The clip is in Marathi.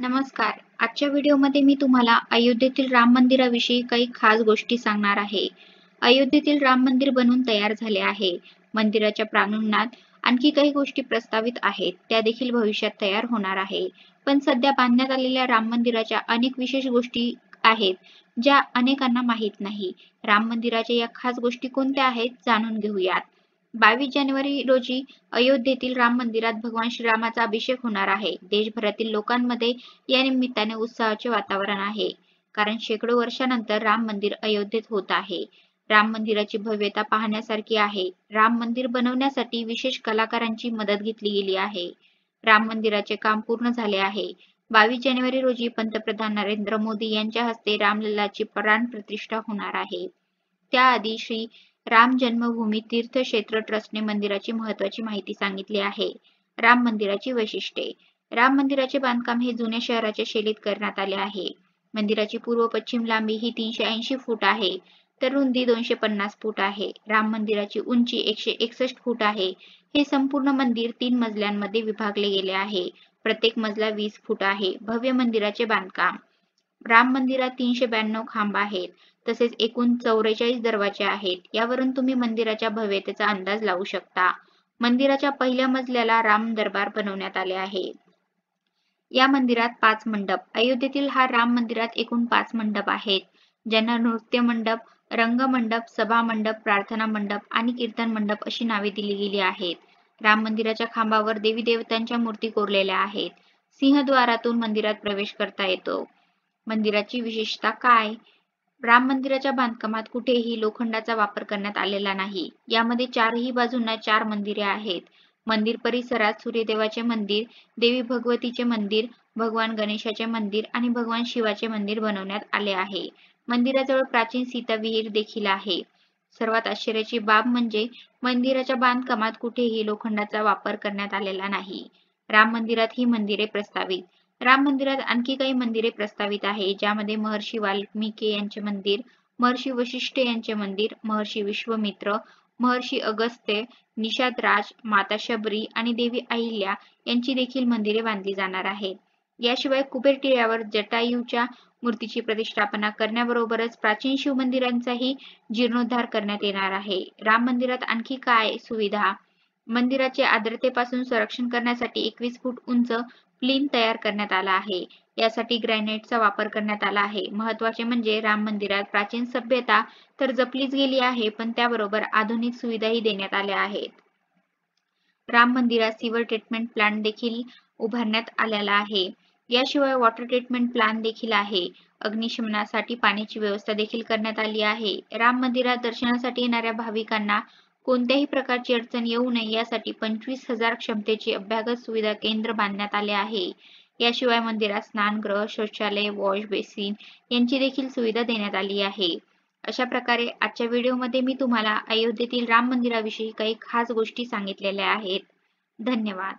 नमस्कार. आजच्या व्हिडिओमध्ये मी तुम्हाला अयोध्येतील राम मंदिराविषयी काही खास गोष्टी सांगणार आहे. अयोध्येतील राम मंदिर बनून तयार झाले आहे. मंदिराच्या प्रांगणात आणखी काही गोष्टी प्रस्तावित आहेत, त्या देखील भविष्यात तयार होणार आहे. पण सध्या बांधण्यात आलेल्या राम मंदिराच्या अनेक विशेष गोष्टी आहेत, ज्या अनेकांना माहीत नाही. राम मंदिराच्या या खास गोष्टी कोणत्या आहेत, जाणून घेऊयात. 22 जानेवारी रोजी अयोध्येतील राम मंदिरात भगवान श्रीरामाचा अभिषेक होणार आहे. देशभरातील लोकांमध्ये या निमित्ताने उत्साहाचे वातावरण आहे. कारण शेकडो वर्षानंतर राम मंदिर अयोध्येत होत आहे. राम मंदिराची भव्यता पाहण्यासारखी आहे. राम मंदिर बनवण्यासाठी विशेष कलाकारांची मदत घेतली गेली आहे. राम मंदिराचे काम पूर्ण झाले आहे. 22 जानेवारी रोजी पंतप्रधान नरेंद्र मोदी यांच्या हस्ते रामलल्लाची प्राण प्रतिष्ठा होणार आहे. त्याआधी श्री राम जन्मभूमी तीर्थक्षेत्र ट्रस्टने मंदिराची महत्त्वाची माहिती सांगितली आहे. राम मंदिराची वैशिष्ट्ये. राम मंदिराचे बांधकाम हे जुन्या शहराच्या शैलीत करण्यात आले आहे. मंदिराची पूर्व-पश्चिम लांबी ही 380 फूट आहे, तर रुंदी 250 फूट आहे. राम मंदिराची उंची 161 फूट आहे. हे संपूर्ण मंदिर 3 मजल्यांमध्ये विभागले गेले आहे. प्रत्येक मजला 20 फूट आहे. भव्य मंदिराचे बांधकाम. राम मंदिरात 392 खांब आहेत. तसेच एकूण 44 दरवाजे आहेत. यावरून तुम्ही मंदिराच्या भव्यतेचा अंदाज लावू शकता. मंदिराच्या पहिल्या मजल्याला राम दरबार बनवण्यात आले आहे. या मंदिरात 5 मंडप. अयोध्येतील हा राम मंदिरात एकूण 5 मंडप आहेत, ज्यांना नृत्य मंडप, रंग मंडप, सभा मंडप, प्रार्थना मंडप आणि कीर्तन मंडप अशी नावे दिली गेली आहेत. राम मंदिराच्या खांबावर देवी देवतांच्या मूर्ती कोरलेल्या आहेत. सिंहद्वारातून मंदिरात प्रवेश करता येतो. मंदिराची विशेषता काय? राम मंदिराच्या बांधकामात कुठेही लोखंडाचा वापर करण्यात आलेला नाही. यामध्ये चारही बाजूंना 4 मंदिरे आहेत. मंदिर परिसरात सूर्यदेवाचे मंदिर, देवी भगवतीचे मंदिर, भगवान गणेशाचे मंदिर आणि भगवान शिवाचे मंदिर बनवण्यात आले आहे. मंदिराजवळ प्राचीन सीता विहीर देखील आहे. सर्वात आश्चर्याची बाब म्हणजे मंदिराच्या बांधकामात कुठेही लोखंडाचा वापर करण्यात आलेला नाही. राम मंदिरात ही मंदिरे प्रस्तावित. राम मंदिरात आणखी काही मंदिरे प्रस्तावित आहे, ज्यामध्ये महर्षी वाल्मिकी यांचे मंदिर, महर्षी वशिष्ठ यांचे मंदिर, महर्षी विश्वामित्र, महर्षी अगस्त्य, निषाद राज, माता शबरी आणि देवी अहिल्या यांची देखील मंदिरे बांधली जाणार आहेत. याशिवाय कुबेर टिळ्यावर जटायूच्या मूर्तीची प्रतिष्ठापना करण्याबरोबरच प्राचीन शिवमंदिरांचाही जीर्णोद्धार करण्यात येणार आहे. राम मंदिरात आणखी काय सुविधा? मंदिराचे आर्द्रतेपासून संरक्षण करण्यासाठी 21 फूट उंच प्लिंथ तयार करण्यात आला आहे. यासाठी ग्रॅनाइटचा वापर करण्यात आला आहे. महत्त्वाचे म्हणजे राम मंदिरात प्राचीन सभ्यता तर जपलीच गेली आहे, पण त्याबरोबर आधुनिक सुविधाही देण्यात आल्या आहेत. राम मंदिरात सीवर ट्रीटमेंट प्लांट देखील उभारण्यात आलेला आहे. याशिवाय वॉटर ट्रीटमेंट प्लांट देखील आहे. अग्निशमनासाठी पाण्याची व्यवस्था देखील करण्यात आली आहे. राम मंदिरात दर्शनासाठी येणाऱ्या भाविकांना कोणत्याही प्रकारची अडचण येऊ नये यासाठी 25,000 क्षमतेचे अभ्यागत सुविधा केंद्र बांधण्यात आले आहे. याशिवाय मंदिरात स्नानगृह, शौचालय, वॉश बेसिन यांची देखील सुविधा देण्यात आली आहे. अशा प्रकारे आजच्या व्हिडिओमध्ये मी तुम्हाला अयोध्येतील राम मंदिराविषयी काही खास गोष्टी सांगितलेल्या आहेत. धन्यवाद.